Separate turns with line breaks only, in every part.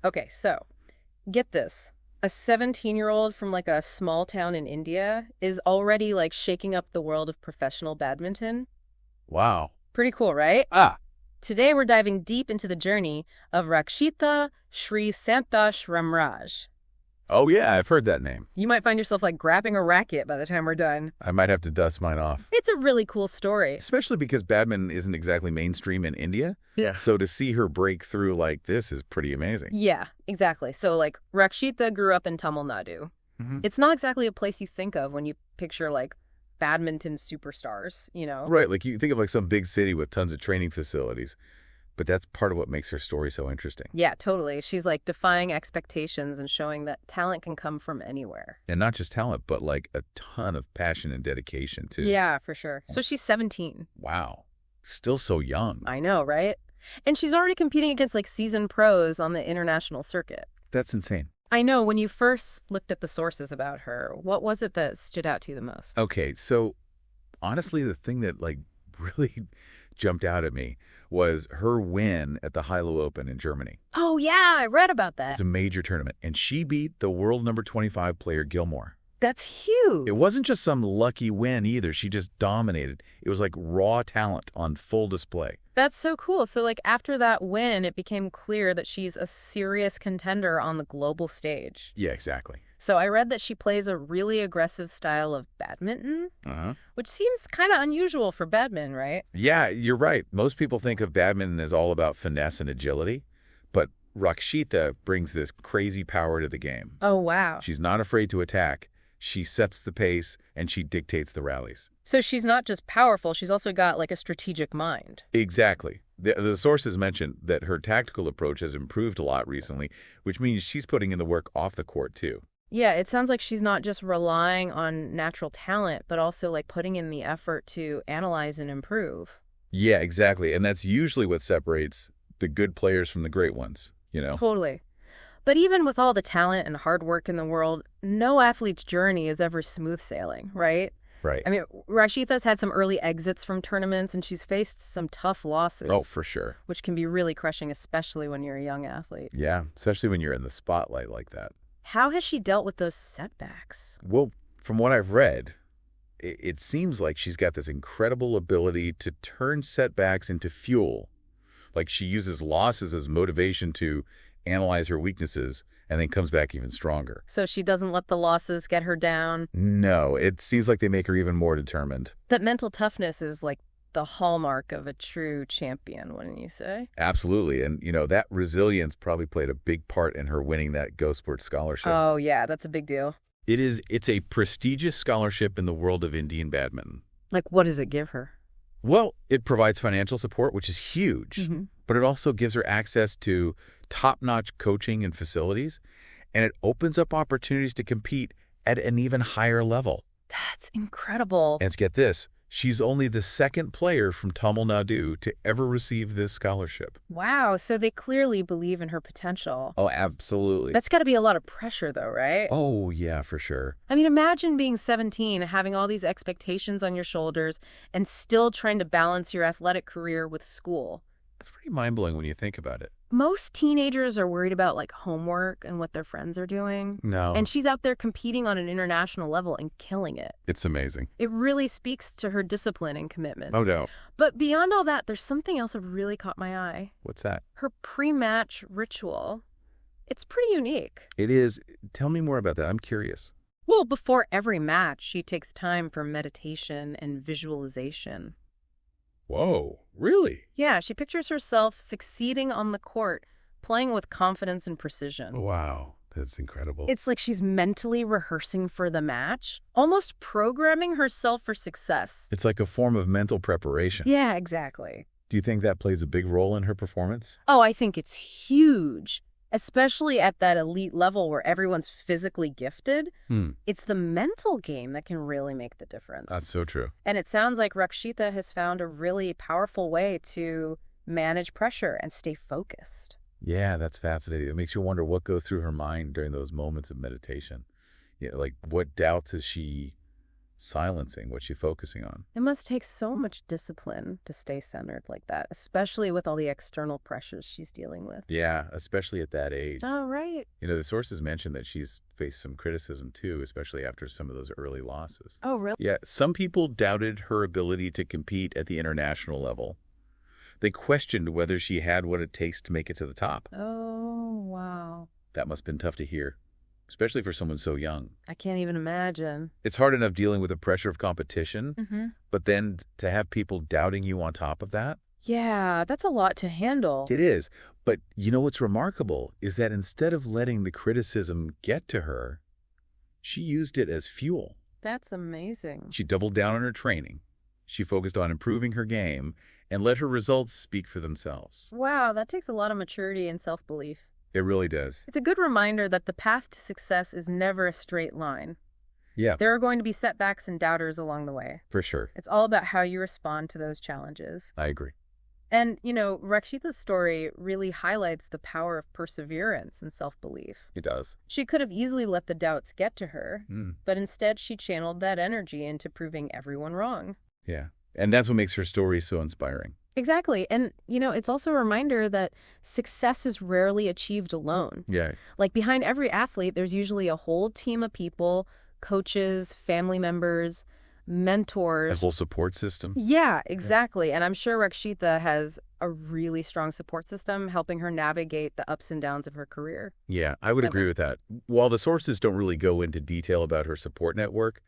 Okay, so get this. A 17-year-old from like a small town in India is already like shaking up the world of professional badminton.
Wow.
Pretty cool, right?
Ah,
Today we're diving deep into the journey of Rakshitha Sree Ramraj.
oh yeah, I've heard that name.
You might find yourself like grabbing a racket by the time we're done.
I might have to dust mine off.
It's a really cool story.
Especially because badminton isn't exactly mainstream in India.
Yeah.
So to see her break through like this is pretty amazing.
Yeah, exactly. So like Rakshitha grew up in Tamil Nadu.
Mm-hmm.
It's not exactly a place you think of when you picture like badminton superstars, you know?
Right, like you think of like some big city with tons of training facilities, but that's part of what makes her story so interesting.
Yeah, totally. She's like defying expectations and showing that talent can come from anywhere.
And not just talent, but like a ton of passion and dedication too.
Yeah, for sure. So she's 17.
Wow. Still so young.
I know, right? And she's already competing against like seasoned pros on the international circuit.
That's insane.
I know. When you first looked at the sources about her, what was it that stood out to you the most?
Okay, so honestly, the thing that like really jumped out at me was her win at the Hylo Open in Germany.
Oh, yeah, I read about that.
It's a major tournament, and she beat the world number 25 player Gilmour.
That's huge.
It wasn't just some lucky win either. She just dominated. It was like raw talent on full display.
That's so cool. So like after that win, it became clear that she's a serious contender on the global stage.
Yeah, exactly.
So I read that she plays a really aggressive style of badminton, which seems kind of unusual for badminton, right?
Yeah, you're right. Most people think of badminton as all about finesse and agility, but Rakshitha brings this crazy power to the game.
Oh, wow.
She's not afraid to attack. She sets the pace, and she dictates the rallies.
So she's not just powerful, she's also got like a strategic mind.
Exactly. The sources mentioned that her tactical approach has improved a lot recently, which means she's putting in the work off the court, too.
Yeah, it sounds like she's not just relying on natural talent, but also like putting in the effort to analyze and improve.
Yeah, exactly. And that's usually what separates the good players from the great ones, you know?
Totally. But even with all the talent and hard work in the world, no athlete's journey is ever smooth sailing, right?
Right.
I mean, Rashitha's had some early exits from tournaments, and she's faced some tough losses.
Oh, for sure.
Which can be really crushing, especially when you're a young athlete.
Yeah, especially when you're in the spotlight like that.
How has she dealt with those setbacks?
Well, from what I've read, it seems like she's got this incredible ability to turn setbacks into fuel. Like she uses losses as motivation to analyze her weaknesses and then comes back even stronger.
So she doesn't let the losses get her down?
No, it seems like they make her even more determined.
That mental toughness is like the hallmark of a true champion, wouldn't you say?
Absolutely. And, you know, that resilience probably played a big part in her winning that GoSports scholarship.
Oh, yeah, that's a big deal.
It's a prestigious scholarship in the world of Indian badminton.
Like, what does it give her?
Well, it provides financial support, which is huge, but it also gives her access to top-notch coaching and facilities, and it opens up opportunities to compete at an even higher level.
That's incredible.
And get this, she's only the second player from Tamil Nadu to ever receive this scholarship.
Wow, so they clearly believe in her potential.
Oh, absolutely.
That's got to be a lot of pressure, though, right?
Oh, yeah, for sure.
I mean, imagine being 17, having all these expectations on your shoulders, and still trying to balance your athletic career with school.
It's pretty mind-blowing when you think about it.
Most teenagers are worried about like homework and what their friends are doing.
No.
And she's out there competing on an international level and killing it.
It's amazing.
It really speaks to her discipline and commitment.
No doubt.
But beyond all that, there's something else that really caught my eye.
What's that?
Her pre-match ritual. It's pretty unique.
It is. Tell me more about that. I'm curious.
Well, before every match, she takes time for meditation and visualization.
Whoa, really?
Yeah, she pictures herself succeeding on the court, playing with confidence and precision.
Wow, that's incredible.
It's like she's mentally rehearsing for the match, almost programming herself for success.
It's like a form of mental preparation.
Yeah, exactly.
Do you think that plays a big role in her performance?
Oh, I think it's huge, especially at that elite level where everyone's physically gifted. It's the mental game that can really make the difference.
That's so true.
And it sounds like Rakshitha has found a really powerful way to manage pressure and stay focused.
Yeah, that's fascinating. It makes you wonder what goes through her mind during those moments of meditation. You know, like what doubts is she silencing what she's focusing on.
It must take so much discipline to stay centered like that, especially with all the external pressures she's dealing with.
Yeah, especially at that age.
Oh, right.
The sources mentioned that she's faced some criticism too, especially after some of those early losses.
Oh, really?
Yeah, some people doubted her ability to compete at the international level. They questioned whether she had what it takes to make it to the top.
Oh, wow.
That must have been tough to hear, especially for someone so young.
I can't even imagine.
It's hard enough dealing with the pressure of competition, but then to have people doubting you on top of that?
Yeah, that's a lot to handle.
It is. But what's remarkable is that instead of letting the criticism get to her, she used it as fuel.
That's amazing.
She doubled down on her training. She focused on improving her game and let her results speak for themselves.
Wow, that takes a lot of maturity and self-belief.
It really does.
It's a good reminder that the path to success is never a straight line.
Yeah.
There are going to be setbacks and doubters along the way.
For sure.
It's all about how you respond to those challenges.
I agree.
And, Rakshitha's story really highlights the power of perseverance and self-belief.
It does.
She could have easily let the doubts get to her, but instead she channeled that energy into proving everyone wrong.
Yeah. And that's what makes her story so inspiring.
Exactly. And, it's also a reminder that success is rarely achieved alone.
Yeah.
Like behind every athlete, there's usually a whole team of people, coaches, family members, mentors.
A whole support system.
Yeah, exactly. And I'm sure Rakshitha has a really strong support system helping her navigate the ups and downs of her career.
Yeah, I would agree with that. While the sources don't really go into detail about her support network,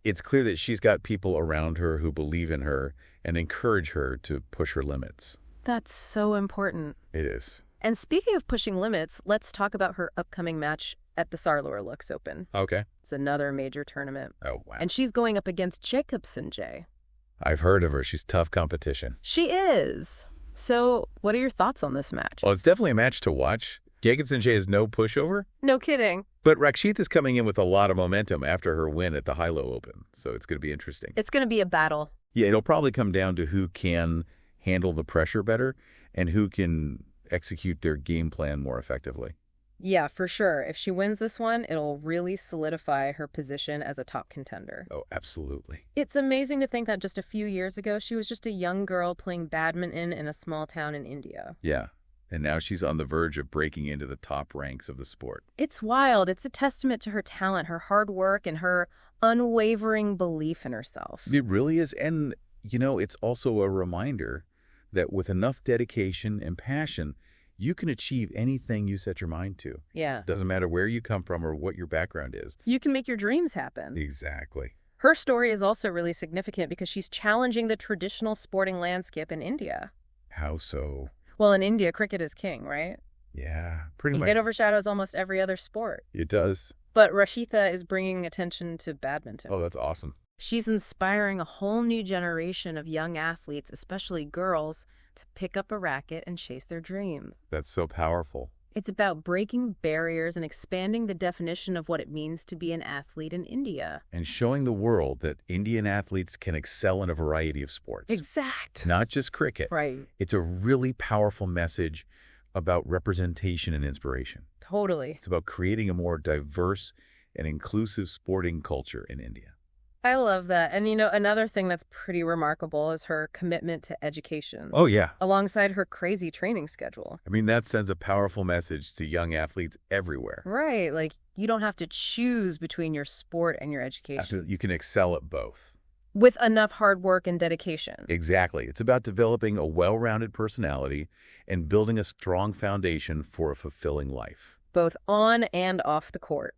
it's clear that she's got people around her who believe in her and encourage her to push her limits.
That's so important.
It is.
And speaking of pushing limits, let's talk about her upcoming match at the SaarLorLux Open.
Okay.
It's another major tournament.
Oh, wow.
And she's going up against Jakobsen J.
I've heard of her. She's tough competition.
She is. So what are your thoughts on this match?
Well, it's definitely a match to watch. Jakobsen J is no pushover.
No kidding.
But Rakshitha's coming in with a lot of momentum after her win at the Hylo Open. So it's going to be interesting.
It's going to be a battle.
Yeah, it'll probably come down to who can handle the pressure better and who can execute their game plan more effectively.
Yeah, for sure. If she wins this one, it'll really solidify her position as a top contender.
Oh, absolutely.
It's amazing to think that just a few years ago, she was just a young girl playing badminton in a small town in India.
Yeah, and now she's on the verge of breaking into the top ranks of the sport.
It's wild. It's a testament to her talent, her hard work, and her unwavering belief in herself.
It really is. And, it's also a reminder that with enough dedication and passion, you can achieve anything you set your mind to.
Yeah.
Doesn't matter where you come from or what your background is.
You can make your dreams happen.
Exactly.
Her story is also really significant because she's challenging the traditional sporting landscape in India.
How so?
Well, in India, cricket is king, right?
Yeah, pretty much.
It overshadows almost every other sport.
It does.
But Rakshitha is bringing attention to badminton.
Oh, that's awesome.
She's inspiring a whole new generation of young athletes, especially girls, to pick up a racket and chase their dreams.
That's so powerful.
It's about breaking barriers and expanding the definition of what it means to be an athlete in India.
And showing the world that Indian athletes can excel in a variety of sports.
Exact.
Not just cricket.
Right.
It's a really powerful message about representation and inspiration.
Totally.
It's about creating a more diverse and inclusive sporting culture in India.
I love that. And, another thing that's pretty remarkable is her commitment to education.
Oh, yeah.
Alongside her crazy training schedule.
I mean, that sends a powerful message to young athletes everywhere.
Right. Like, you don't have to choose between your sport and your education.
You can excel at both.
With enough hard work and dedication.
Exactly. It's about developing a well-rounded personality and building a strong foundation for a fulfilling life.
Both on and off the court.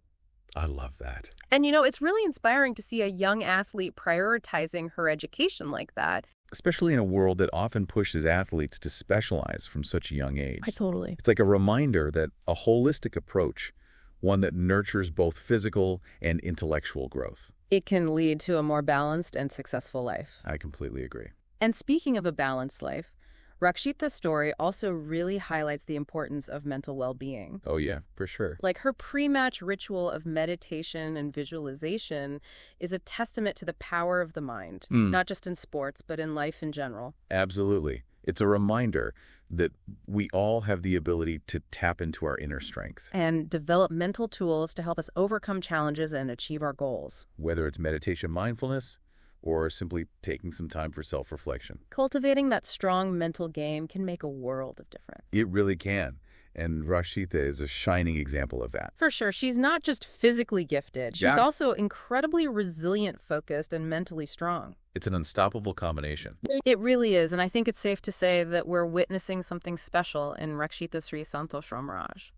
I love that.
And, it's really inspiring to see a young athlete prioritizing her education like that.
Especially in a world that often pushes athletes to specialize from such a young age.
Totally.
It's like a reminder that a holistic approach, one that nurtures both physical and intellectual growth.
It can lead to a more balanced and successful life.
I completely agree.
And speaking of a balanced life, Rakshitha's story also really highlights the importance of mental well-being.
Oh, yeah, for sure.
Like her pre-match ritual of meditation and visualization is a testament to the power of the mind, not just in sports, but in life in general.
Absolutely. It's a reminder that we all have the ability to tap into our inner strength.
And develop mental tools to help us overcome challenges and achieve our goals.
Whether it's meditation, mindfulness, or simply taking some time for self-reflection.
Cultivating that strong mental game can make a world of difference.
It really can. And Rakshitha is a shining example of that.
For sure. She's not just physically gifted. She's
Yeah.
also incredibly resilient, focused, and mentally strong.
It's an unstoppable combination.
It really is. And I think it's safe to say that we're witnessing something special in Rakshitha Sree Santosh Ramraj.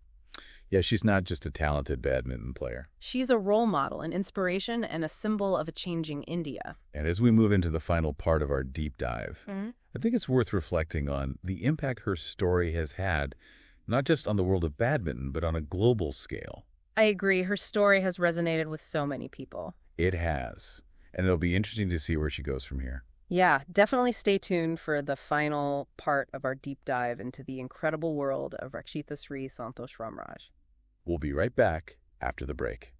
Yeah, she's not just a talented badminton player.
She's a role model, an inspiration, and a symbol of a changing India.
And as we move into the final part of our deep dive, I think it's worth reflecting on the impact her story has had, not just on the world of badminton, but on a global scale.
I agree. Her story has resonated with so many people.
It has. And it'll be interesting to see where she goes from here.
Yeah, definitely stay tuned for the final part of our deep dive into the incredible world of Rakshitha Sree Santosh Ramraj.
We'll be right back after the break.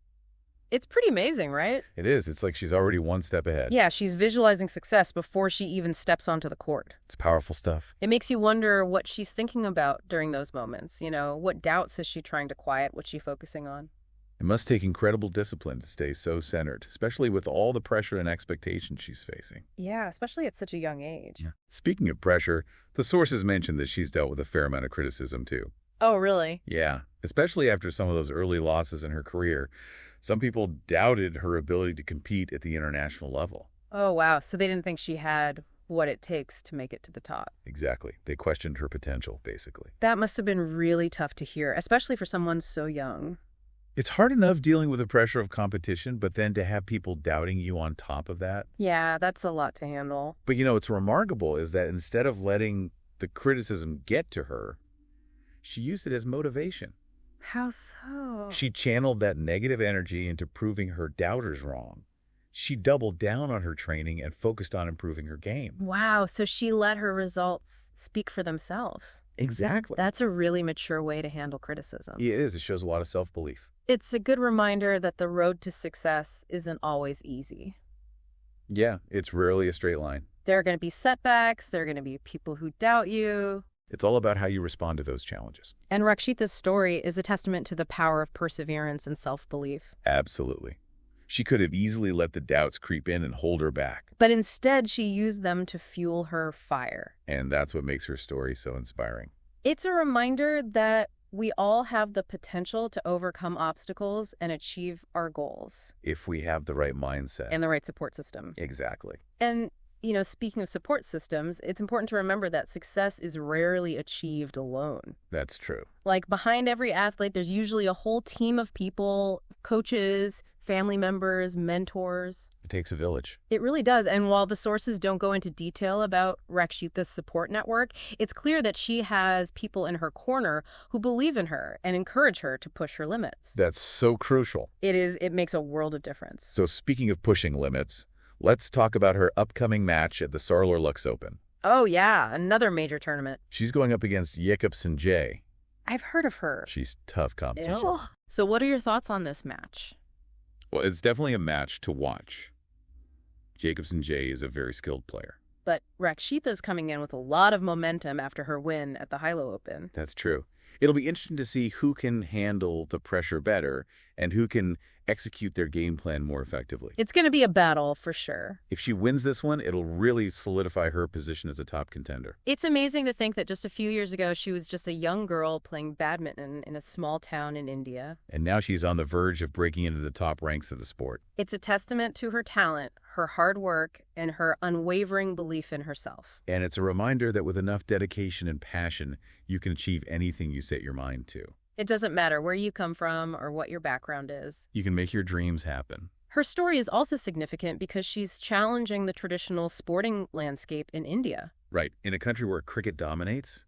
It's pretty amazing, right?
It is. It's like she's already one step ahead.
Yeah, she's visualizing success before she even steps onto the court.
It's powerful stuff.
It makes you wonder what she's thinking about during those moments. You know, what doubts is she trying to quiet? What's she focusing on?
It must take incredible discipline to stay so centered, especially with all the pressure and expectation she's facing.
Yeah, especially at such a young age.
Yeah. Speaking of pressure, the sources mentioned that she's dealt with a fair amount of criticism, too.
Oh, really?
Yeah, especially after some of those early losses in her career. Some people doubted her ability to compete at the international level.
Oh, wow. So they didn't think she had what it takes to make it to the top.
Exactly. They questioned her potential, basically.
That must have been really tough to hear, especially for someone so young.
It's hard enough dealing with the pressure of competition, but then to have people doubting you on top of that.
Yeah, that's a lot to handle.
But what's remarkable is that instead of letting the criticism get to her, she used it as motivation.
How so?
She channeled that negative energy into proving her doubters wrong. She doubled down on her training and focused on improving her game.
Wow, so she let her results speak for themselves.
Exactly.
That's a really mature way to handle criticism.
It is. It shows a lot of self-belief.
It's a good reminder that the road to success isn't always easy.
Yeah, it's rarely a straight line.
There are going to be setbacks. There are going to be people who doubt you.
It's all about how you respond to those challenges.
And Rakshitha's story is a testament to the power of perseverance and self-belief.
Absolutely. She could have easily let the doubts creep in and hold her back.
But instead, she used them to fuel her fire.
And that's what makes her story so inspiring.
It's a reminder that we all have the potential to overcome obstacles and achieve our goals.
If we have the right mindset.
And the right support system.
Exactly.
And speaking of support systems, it's important to remember that success is rarely achieved alone.
That's true.
Like behind every athlete, there's usually a whole team of people, coaches, family members, mentors.
It takes a village.
It really does. And while the sources don't go into detail about Rakshitha's support network, it's clear that she has people in her corner who believe in her and encourage her to push her limits.
That's so crucial.
It makes a world of difference.
So speaking of pushing limits, let's talk about her upcoming match at the SaarLorLux Open.
Oh, yeah, another major tournament.
She's going up against Jakobsen J.
I've heard of her.
She's tough competition.
Ew. So what are your thoughts on this match?
Well, it's definitely a match to watch. Jakobsen J is a very skilled player.
But Rakshitha's coming in with a lot of momentum after her win at the Hylo Open.
That's true. It'll be interesting to see who can handle the pressure better and who can execute their game plan more effectively.
It's going to be a battle for sure.
If she wins this one, it'll really solidify her position as a top contender.
It's amazing to think that just a few years ago, she was just a young girl playing badminton in a small town in India.
And now she's on the verge of breaking into the top ranks of the sport.
It's a testament to her talent, her hard work, and her unwavering belief in herself.
And it's a reminder that with enough dedication and passion, you can achieve anything you set your mind to.
It doesn't matter where you come from or what your background is.
You can make your dreams happen.
Her story is also significant because she's challenging the traditional sporting landscape in India.
Right. In a country where cricket dominates,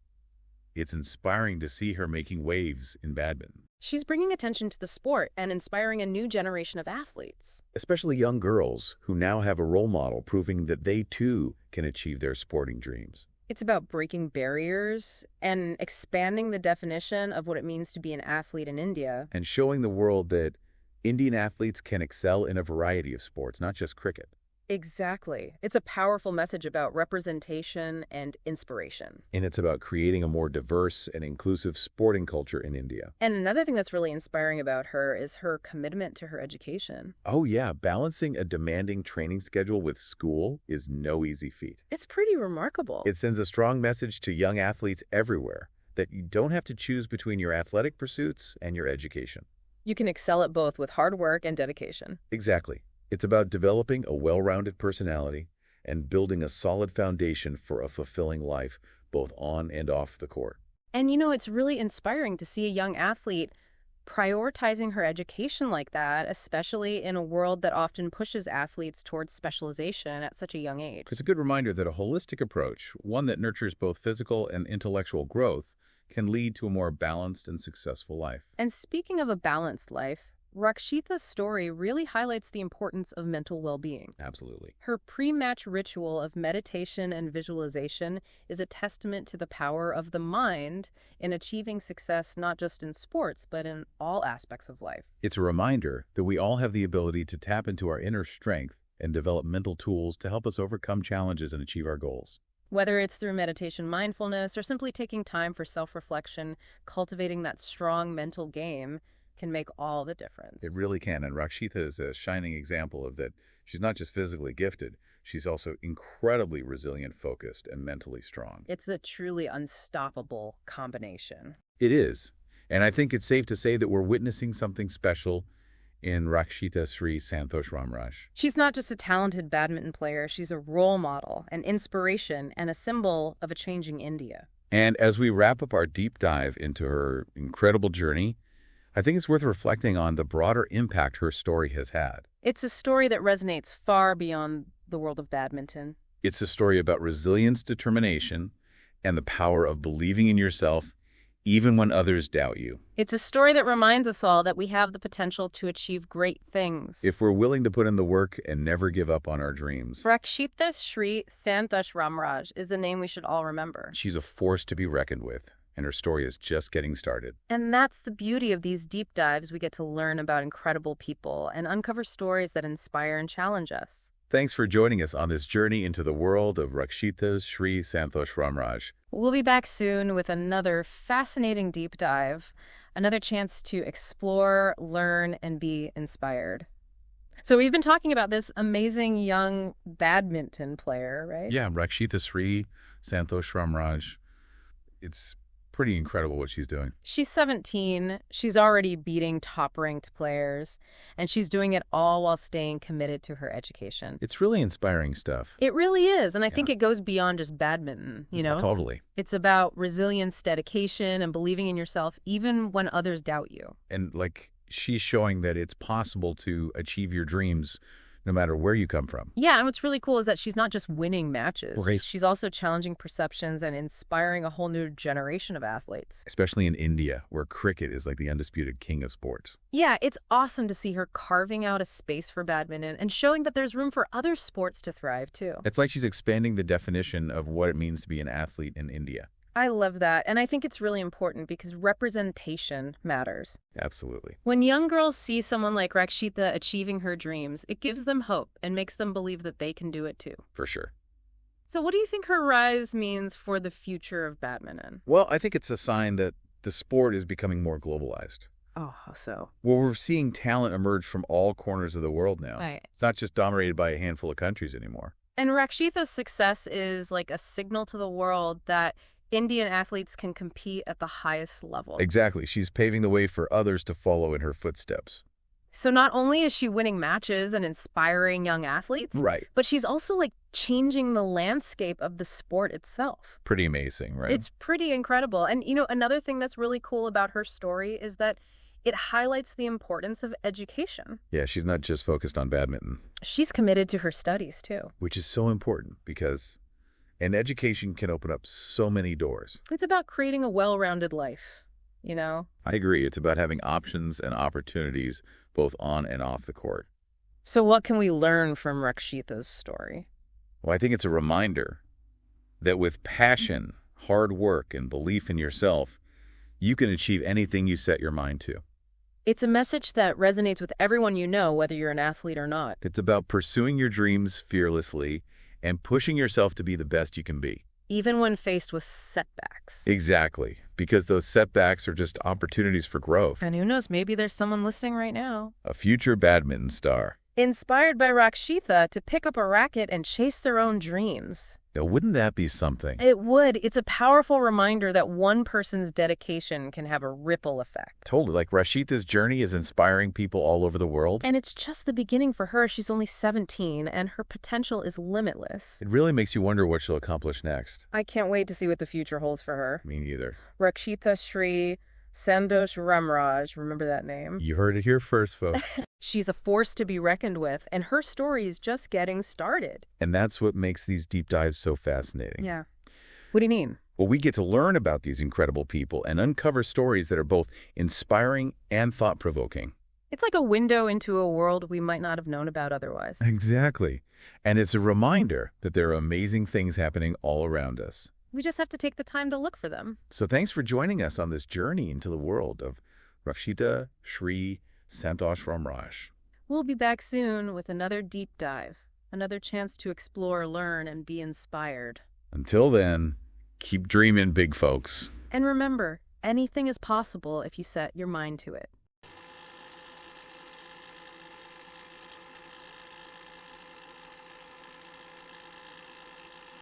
it's inspiring to see her making waves in badminton.
She's bringing attention to the sport and inspiring a new generation of athletes.
Especially young girls who now have a role model proving that they too can achieve their sporting dreams.
It's about breaking barriers and expanding the definition of what it means to be an athlete in India.
And showing the world that Indian athletes can excel in a variety of sports, not just cricket.
Exactly. It's a powerful message about representation and inspiration.
And it's about creating a more diverse and inclusive sporting culture in India.
And another thing that's really inspiring about her is her commitment to her education.
Oh yeah, balancing a demanding training schedule with school is no easy feat.
It's pretty remarkable.
It sends a strong message to young athletes everywhere that you don't have to choose between your athletic pursuits and your education.
You can excel at both with hard work and dedication.
Exactly. It's about developing a well-rounded personality and building a solid foundation for a fulfilling life, both on and off the court.
And it's really inspiring to see a young athlete prioritizing her education like that, especially in a world that often pushes athletes towards specialization at such a young age.
It's a good reminder that a holistic approach, one that nurtures both physical and intellectual growth, can lead to a more balanced and successful life.
And speaking of a balanced life, Rakshitha's story really highlights the importance of mental well-being.
Absolutely.
Her pre-match ritual of meditation and visualization is a testament to the power of the mind in achieving success not just in sports, but in all aspects of life.
It's a reminder that we all have the ability to tap into our inner strength and develop mental tools to help us overcome challenges and achieve our goals.
Whether it's through meditation, mindfulness, or simply taking time for self-reflection, cultivating that strong mental game can make all the difference.
It really can, and Rakshitha is a shining example of that. She's not just physically gifted, she's also incredibly resilient, focused, and mentally strong.
It's a truly unstoppable combination.
It is, and I think it's safe to say that we're witnessing something special in Rakshitha Sree Santosh Ramraj.
She's not just a talented badminton player, she's a role model, an inspiration, and a symbol of a changing India.
And as we wrap up our deep dive into her incredible journey, I think it's worth reflecting on the broader impact her story has had.
It's a story that resonates far beyond the world of badminton.
It's a story about resilience, determination, and the power of believing in yourself even when others doubt you.
It's a story that reminds us all that we have the potential to achieve great things.
If we're willing to put in the work and never give up on our dreams.
Rakshitha Sree Santosh Ramraj is a name we should all remember.
She's a force to be reckoned with, and her story is just getting started.
And that's the beauty of these deep dives. We get to learn about incredible people and uncover stories that inspire and challenge us.
Thanks for joining us on this journey into the world of Rakshitha Sree Santosh Ramraj.
We'll be back soon with another fascinating deep dive, another chance to explore, learn, and be inspired. So we've been talking about this amazing young badminton player, right?
Yeah, Rakshitha Sree Santosh Ramraj. It's pretty incredible what she's doing.
She's 17. She's already beating top-ranked players, and she's doing it all while staying committed to her education.
It's really inspiring stuff.
It really is, and I think it goes beyond just badminton,
Totally.
It's about resilience, dedication, and believing in yourself even when others doubt you.
And she's showing that it's possible to achieve your dreams no matter where you come from.
Yeah, and what's really cool is that she's not just winning matches.
Right.
She's also challenging perceptions and inspiring a whole new generation of athletes.
Especially in India, where cricket is like the undisputed king of sports.
Yeah, it's awesome to see her carving out a space for badminton and showing that there's room for other sports to thrive, too.
It's like she's expanding the definition of what it means to be an athlete in India.
I love that, and I think it's really important because representation matters.
Absolutely.
When young girls see someone like Rakshitha achieving her dreams, it gives them hope and makes them believe that they can do it too.
For sure.
So what do you think her rise means for the future of badminton?
Well, I think it's a sign that the sport is becoming more globalized.
Oh, how so?
Well, we're seeing talent emerge from all corners of the world now.
Right.
It's not just dominated by a handful of countries anymore.
And Rakshitha's success is like a signal to the world that Indian athletes can compete at the highest level.
Exactly. She's paving the way for others to follow in her footsteps.
So not only is she winning matches and inspiring young athletes,
Right.
but she's also changing the landscape of the sport itself.
Pretty amazing, right?
It's pretty incredible. And another thing that's really cool about her story is that it highlights the importance of education.
Yeah, she's not just focused on badminton.
She's committed to her studies, too.
Which is so important because an education can open up so many doors.
It's about creating a well-rounded life,
I agree. It's about having options and opportunities both on and off the court.
So what can we learn from Rakshitha's story?
Well, I think it's a reminder that with passion, hard work, and belief in yourself, you can achieve anything you set your mind to.
It's a message that resonates with everyone you know, whether you're an athlete or not.
It's about pursuing your dreams fearlessly and pushing yourself to be the best you can be.
Even when faced with setbacks.
Exactly, because those setbacks are just opportunities for growth.
And who knows, maybe there's someone listening right now.
A future badminton star.
Inspired by Rakshitha to pick up a racket and chase their own dreams.
Now, wouldn't that be something?
It would. It's a powerful reminder that one person's dedication can have a ripple effect.
Totally. Like Rakshitha's journey is inspiring people all over the world.
And it's just the beginning for her. She's only 17, and her potential is limitless.
It really makes you wonder what she'll accomplish next.
I can't wait to see what the future holds for her.
Me neither.
Rakshitha Sree, Sandosh Ramraj, remember that name?
You heard it here first, folks.
She's a force to be reckoned with, and her story is just getting started.
And that's what makes these deep dives so fascinating.
Yeah. What do you mean?
Well, we get to learn about these incredible people and uncover stories that are both inspiring and thought-provoking.
It's like a window into a world we might not have known about otherwise.
Exactly. And it's a reminder that there are amazing things happening all around us.
We just have to take the time to look for them.
So thanks for joining us on this journey into the world of Rakshitha Sree Santosh Ramraj.
We'll be back soon with another deep dive, another chance to explore, learn, and be inspired.
Until then, keep dreaming, big folks.
And remember, anything is possible if you set your mind to it.